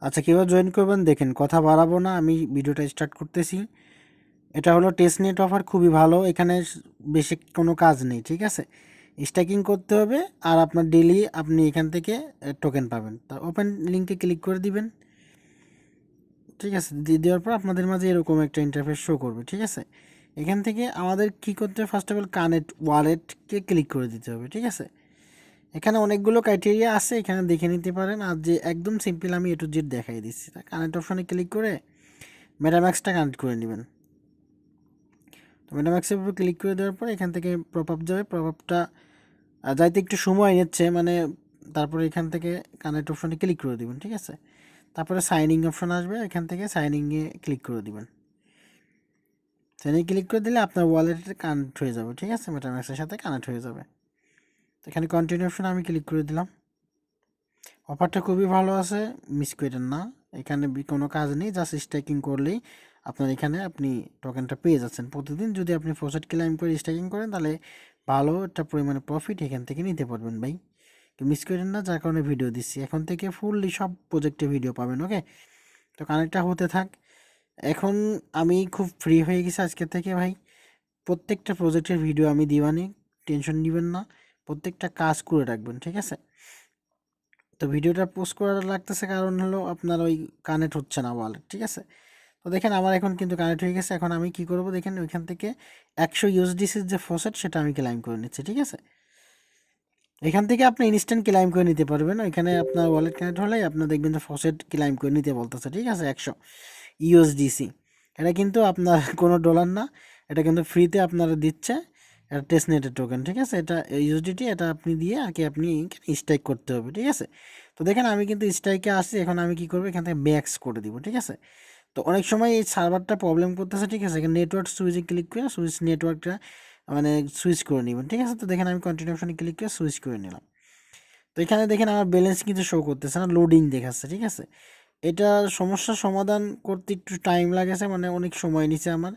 আচ্ছা, কীভাবে জয়েন করবেন দেখেন, কথা বাড়াবো না, আমি ভিডিওটা স্টার্ট করতেছি। এটা হলো টেস্টনেট অফার, খুবই ভালো। এখানে বেশি কোনো কাজ নেই, ঠিক আছে। স্ট্যাকিং করতে হবে আর আপনার ডেলি আপনি এখান থেকে টোকেন পাবেন। তা ওপেন লিঙ্কে ক্লিক করে দিবেন, ঠিক আছে। দিয়ে দেওয়ার পর আপনাদের মাঝে এরকম একটা ইন্টারফেস শো করবে, ঠিক আছে। এখান থেকে আমাদের কী করতে হবে, ফার্স্ট অফ অল কানেক্ট ওয়ালেটকে ক্লিক করে দিতে হবে, ঠিক আছে। এখানে অনেকগুলো ক্রাইটেরিয়া আছে, এখানে দেখে নিতে পারেন। আর যে একদম সিম্পল আমি এ টু জেড দেখাই দিচ্ছি। কানেক্ট অপশনে ক্লিক করে মেটাম্যাক্সটা কানেক্ট করে নেবেন। তো মেটাম্যাক্সের উপর ক্লিক করে দেওয়ার পর এখান থেকে প্রপ আপ যাবে। প্রপ আপটা যাইতে একটু সময় নিচ্ছে, মানে তারপরে এখান থেকে কানেক্ট অপশনে ক্লিক করে দিবেন, ঠিক আছে। তারপরে সাইনিং অপশন আসবে, এখান থেকে সাইনিংয়ে ক্লিক করে দিবেন। সাইনিং ক্লিক করে দিলে আপনার ওয়ালেটে কানেক্ট হয়ে যাবে, ঠিক আছে, মেটাম্যাক্সের সাথে কানেক্ট হয়ে যাবে। তো এখানে কন্টিনিউ অপশনে আমি ক্লিক করে দিলাম। অফারটা খুবই ভালো আছে, মিস করেন না। এখানে কোনো কাজ নেই, জাস্ট স্ট্যাকিং করলেই আপনার এখানে আপনি টোকেনটা পেয়ে যাচ্ছেন। প্রতিদিন যদি আপনি প্রজেক্ট ক্লাইম করে স্ট্যাকিং করেন তাহলে ভালো একটা পরিমাণে প্রফিট এখান থেকে নিতে পারবেন ভাই। মিস করেন না, যার কারণে ভিডিও দিচ্ছি। এখন থেকে ফুললি সব প্রজেক্টে ভিডিও পাবেন, ওকে। তো কানেক্টটা হতে থাক। এখন আমি খুব ফ্রি হয়ে গেছি আজকে থেকে ভাই। প্রত্যেকটা প্রজেক্টের ভিডিও আমি দিবানি, টেনশন নেবেন না। প্রত্যেকটা কাজ করে রাখবেন, ঠিক আছে। তো ভিডিওটা পোস্ট করা লাগতেছে কারণ হলো আপনার ওই কানেক্ট হচ্ছে না ওয়ালেট, ঠিক আছে। তো দেখেন আমার এখন কিন্তু কানেক্ট হয়ে গেছে। এখন আমি কি করব দেখেন, ওইখান থেকে 100 ইউএসডিসির যে ফসেট সেটা আমি ক্লাইম করে নিচ্ছি, ঠিক আছে। এখান থেকে আপনি ইনস্ট্যান্ট ক্লাইম করে নিতে পারবেন। ওইখানে আপনার ওয়ালেট কানেক্ট হলেই আপনার দেখবেন যে ফসেট ক্লাইম করে নিতে বলতেছে, ঠিক আছে, 100 ইউএসডিসি। এটা কিন্তু আপনার কোনো ডলার না, এটা কিন্তু ফ্রিতে আপনারা দিচ্ছে। এটা টেস্টনেটের টোকেন, ঠিক আছে। এটা ইউএসডিটি, এটা আপনি দিয়ে আগে আপনি স্ট্রাইক করতে হবে, ঠিক আছে। তো দেখেন আমি কিন্তু স্ট্রাইকে আসছি। এখন আমি কি করবো, এখান থেকে ম্যাক্স করে দিব, ঠিক আছে। তো অনেক সময় এই সার্ভারটা প্রবলেম করতেছে, ঠিক আছে। এখানে নেটওয়ার্ক সুইচে ক্লিক করে সুইচ নেটওয়ার্কটা মানে সুইচ করে নেবেন, ঠিক আছে। তো দেখেন আমি কন্টিনিউ অপশনে ক্লিক করে সুইচ করে নিলাম। তো এখানে দেখেন আমার ব্যালেন্স কিন্তু শো করতেছে না, লোডিং দেখাচ্ছে, ঠিক আছে। এটা সমস্যার সমাধান করতে একটু টাইম লাগেছে, মানে অনেক সময় নিছে আমার।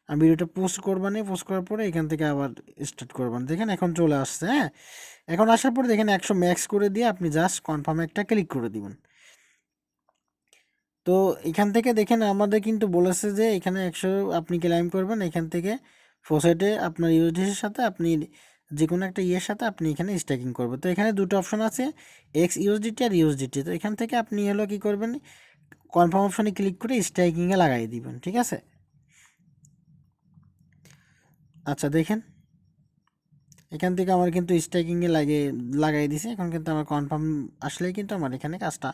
আমি ভিডিওটা পোস্ট করবানি, পোস্ট করার পরে এখান থেকে আবার স্টার্ট করবেন। দেখেন এখন চলে আসছে, হ্যাঁ। এখন আসার পরে দেখেন 100 ম্যাক্স করে দিয়ে আপনি জাস্ট কনফার্মে একটা ক্লিক করে দিবেন। তো এখান থেকে দেখেন আমাদের কিন্তু বলেছে যে এখানে 100 আপনি ক্লাইম করবেন। এখান থেকে ফসেটে আপনার ইউএসডিটির সাথে আপনি যে কোনো একটা ইয়ের সাথে আপনি এখানে স্ট্যাকিং করবেন। তো এখানে দুটো অপশন আছে, এক্স ইউএসডিটি আর ইউএসডিটি। তো এখান থেকে আপনি হলো কি করবেন, কনফার্ম অপশনে ক্লিক করে স্ট্রাইকিংয়ে লাগাই দিবেন, ঠিক আছে। আচ্ছা দেখেন এখান থেকে আমার কিন্তু স্ট্রাইকিংয়ে লাগাই দিছে। এখন কিন্তু আমার কনফার্ম আসলেই কিন্তু আমার এখানে কাজটা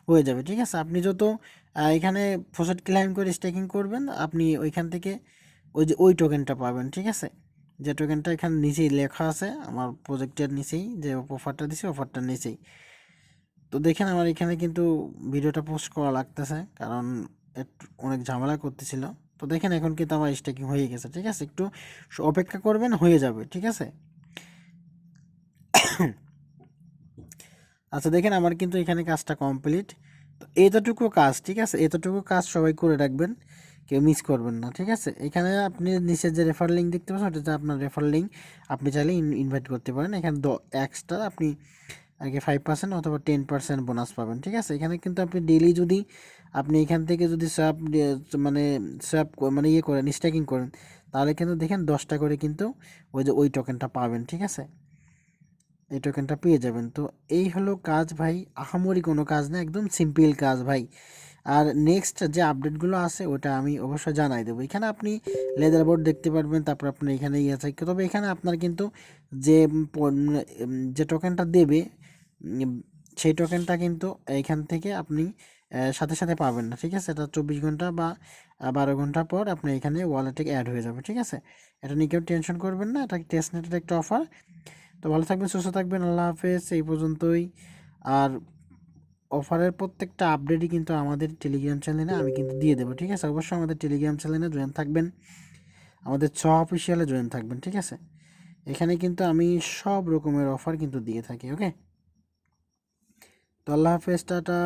হয়ে যাবে, ঠিক আছে। আপনি যত এখানে ফসেট ক্লাইম করে স্ট্রাইকিং করবেন আপনি ওইখান থেকে ওই যে ওই টোকেনটা পাবেন, ঠিক আছে। যে টোকেনটা এখানে নিচেই লেখা আছে আমার প্রজেক্টের নিচেই, যে অফারটা দিছে অফারটার নিচেই। তো দেখেন আমার এখানে কিন্তু ভিডিওটা পোস্ট করা লাগতেছে কারণ একটু অনেক ঝামেলা করতেছিল। তো দেখেন এখন কিন্তু আমার স্ট্রাইকিং হয়ে গেছে, ঠিক আছে। একটু অপেক্ষা করবেন, হয়ে যাবে, ঠিক আছে। আচ্ছা দেখেন আমার কিন্তু এখানে কাজটা কমপ্লিট। তো এতটুকু কাজ, ঠিক আছে, এতটুকু কাজ সবাই করে রাখবেন, কেউ মিস করবেন না, ঠিক আছে। এখানে আপনি নিচে যে রেফার লিঙ্ক দেখতে পাচ্ছেন ওটাতে আপনার রেফার লিঙ্ক আপনি চাইলে ইনভাইট করতে পারেন। এখানে এক্সট্রা আপনি আর কি 5% অথবা 10% বোনাস পাবেন, ঠিক আছে। এখানে কিন্তু আপনি ডেইলি যদি আপনি এখান থেকে যদি মানে স্যাপ মানে ইয়ে করেন, স্ট্যাকিং করেন, তাহলে কিন্তু দেখেন 10টা করে কিন্তু ওই যে ওই টোকেনটা পাবেন, ঠিক আছে। এই টোকেনটা পেয়ে যাবেন। তো এই হলো কাজ ভাই, আহামরি কোনো কাজ না, একদম সিম্পল কাজ ভাই। আর নেক্সট যে আপডেটগুলো আছে ওটা আমি অবশ্যই জানাই দেবো। এখানে আপনি লেদার বোর্ড দেখতে পারবেন, তারপর আপনার এখানে ইয়ে আছে। তবে এখানে আপনার কিন্তু যে যে টোকেনটা দেবে সেই টোকেনটা কিন্তু এইখান থেকে আপনি সাথে সাথে পাবেন না, ঠিক আছে। এটা 24 ঘন্টা বা 12 ঘন্টা পর আপনি এখানে ওয়ালেটে অ্যাড হয়ে যাবে, ঠিক আছে। এটা নিয়ে কেউ টেনশন করবেন না, এটা টেস্টনেটের একটা অফার। তো ভালো থাকবেন, সুস্থ থাকবেন, আল্লাহ হাফেজ, এই পর্যন্তই। আর অফারের প্রত্যেকটা আপডেটই কিন্তু আমাদের টেলিগ্রাম চ্যানেলে আমি কিন্তু দিয়ে দেবো, ঠিক আছে। অবশ্যই আমাদের টেলিগ্রাম চ্যানেলে জয়েন থাকবেন, আমাদের অফিসিয়ালে জয়েন থাকবেন, ঠিক আছে। এখানে কিন্তু আমি সব রকমের অফার কিন্তু দিয়ে থাকি, ওকে। তো আল্লাহ হাফেজ, টাটা।